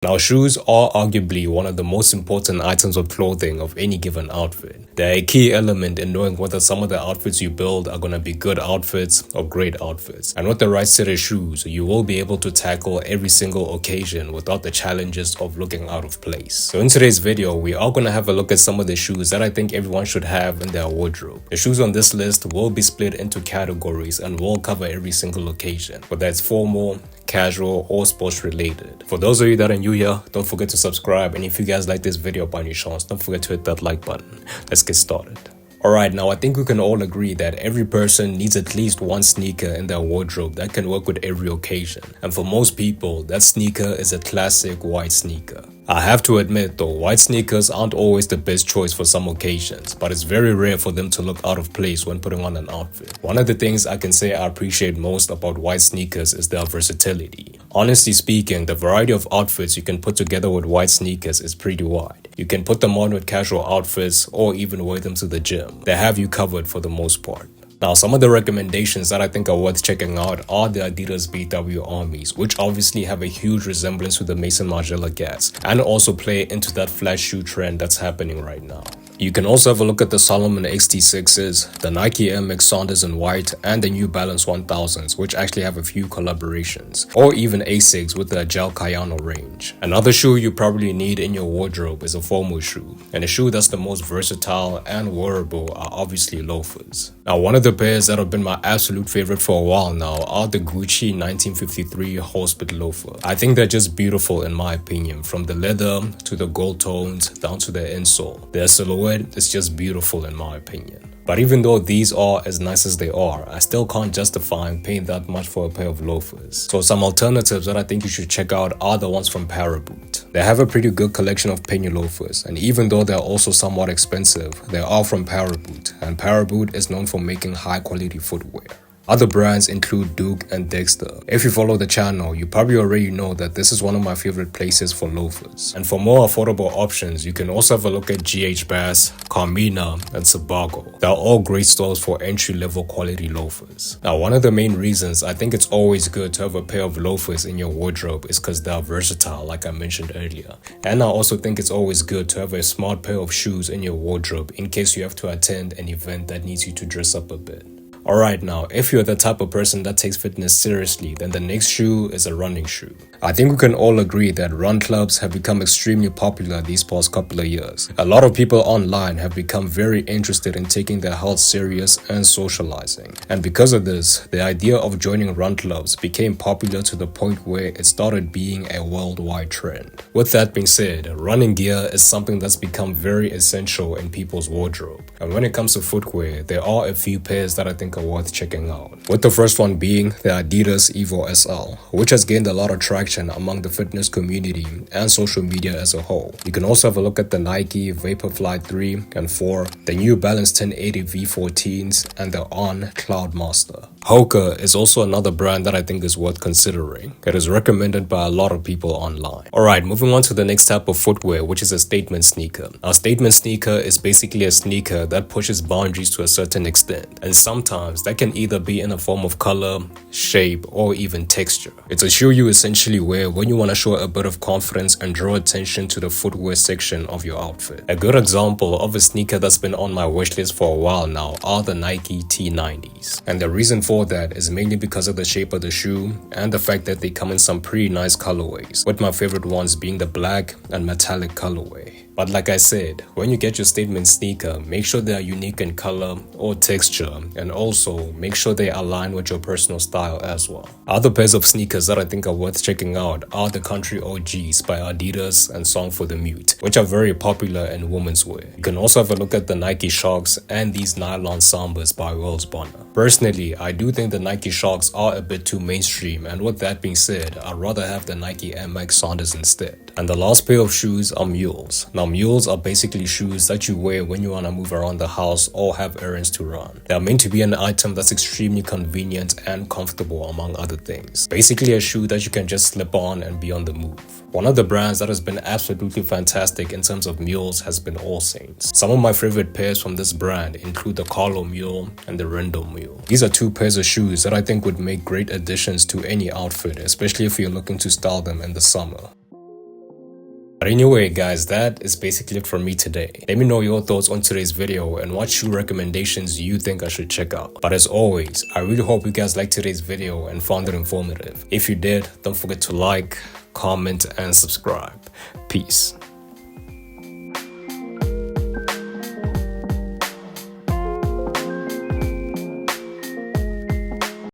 Now, shoes are arguably one of the most important items of clothing of any given outfit. They're a key element in knowing whether some of the outfits you build are going to be good outfits or great outfits. And with the right set of shoes, you will be able to tackle every single occasion without the challenges of looking out of place. So in today's video, we are going to have a look at some of the shoes that I think everyone should have in their wardrobe. The shoes on this list will be split into categories and will cover every single occasion, whether it's formal, casual, or sports related. For those of you that are new here, don't forget to subscribe, and if you guys like this video by any chance, don't forget to hit that like button. Let's get started. Alright, now I think we can all agree that every person needs at least one sneaker in their wardrobe that can work with every occasion. And for most people, that sneaker is a classic white sneaker. I have to admit though, white sneakers aren't always the best choice for some occasions, but it's very rare for them to look out of place when putting on an outfit. One of the things I can say I appreciate most about white sneakers is their versatility. Honestly speaking, the variety of outfits you can put together with white sneakers is pretty wide. You can put them on with casual outfits or even wear them to the gym. They have you covered for the most part. Now, some of the recommendations that I think are worth checking out are the Adidas BW Armies, which obviously have a huge resemblance to the Maison Margiela Gas and also play into that flat shoe trend that's happening right now. You can also have a look at the Salomon XT6s, the Nike Air Max Sanders in white, and the New Balance 1000s, which actually have a few collaborations, or even Asics with the Gel Cayano range. Another shoe you probably need in your wardrobe is a formal shoe, and a shoe that's the most versatile and wearable are obviously loafers. Now, one of the pairs that have been my absolute favorite for a while now are the Gucci 1953 Horsebit loafer. I think they're just beautiful in my opinion, from the leather to the gold tones down to the insole. Their silhouette is just beautiful in my opinion. But even though these are as nice as they are, I still can't justify paying that much for a pair of loafers. So some alternatives that I think you should check out are the ones from Paraboot. They have a pretty good collection of penny loafers, and even though they're also somewhat expensive, they are from Paraboot, and Paraboot is known for making high quality footwear. Other brands include Duke and Dexter. If you follow the channel, you probably already know that this is one of my favorite places for loafers. And for more affordable options, you can also have a look at GH Bass, Carmina, and Sebago. They're all great stores for entry-level quality loafers. Now, one of the main reasons I think it's always good to have a pair of loafers in your wardrobe is because they're versatile, like I mentioned earlier. And I also think it's always good to have a smart pair of shoes in your wardrobe in case you have to attend an event that needs you to dress up a bit. Alright, now, if you're the type of person that takes fitness seriously, then the next shoe is a running shoe. I think we can all agree that run clubs have become extremely popular these past couple of years. A lot of people online have become very interested in taking their health serious and socializing. And because of this, the idea of joining run clubs became popular to the point where it started being a worldwide trend. With that being said, running gear is something that's become very essential in people's wardrobe. And when it comes to footwear, there are a few pairs that I think are worth checking out. With the first one being the Adidas Evo SL, which has gained a lot of traction among the fitness community and social media as a whole. You can also have a look at the Nike Vaporfly 3 and 4, the New Balance 1080 V14s, and the On Cloudmaster. Hoka is also another brand that I think is worth considering. It is recommended by a lot of people online. Alright, moving on to the next type of footwear, which is a statement sneaker. A statement sneaker is basically a sneaker that pushes boundaries to a certain extent, and sometimes that can either be in a form of color, shape, or even texture. It's a shoe you essentially wear when you want to show a bit of confidence and draw attention to the footwear section of your outfit. A good example of a sneaker that's been on my wishlist for a while now are the Nike T90s. And the reason for that is mainly because of the shape of the shoe and the fact that they come in some pretty nice colorways, with my favorite ones being the black and metallic colorway. But like I said, when you get your statement sneaker, make sure they are unique in color or texture, and also make sure they align with your personal style as well. Other pairs of sneakers that I think are worth checking out are the Country OGs by Adidas and Song for the Mute, which are very popular in women's wear. You can also have a look at the Nike Sharks and these nylon Sambas by Wells Bonner. Personally, I do think the Nike Sharks are a bit too mainstream, and with that being said, I'd rather have the Nike Air Max Sanders instead. And the last pair of shoes are Mules. Now, Mules are basically shoes that you wear when you want to move around the house or have errands to run. They are meant to be an item that's extremely convenient and comfortable, among other things. Basically a shoe that you can just slip on and be on the move. One of the brands that has been absolutely fantastic in terms of mules has been All Saints. Some of my favorite pairs from this brand include the Carlo Mule and the Rendo Mule. These are two pairs of shoes that I think would make great additions to any outfit, especially if you're looking to style them in the summer. But anyway guys, that is basically it from me today. Let me know your thoughts on today's video and what shoe recommendations you think I should check out. But as always, I really hope you guys liked today's video and found it informative. If you did, don't forget to like, comment, and subscribe. Peace.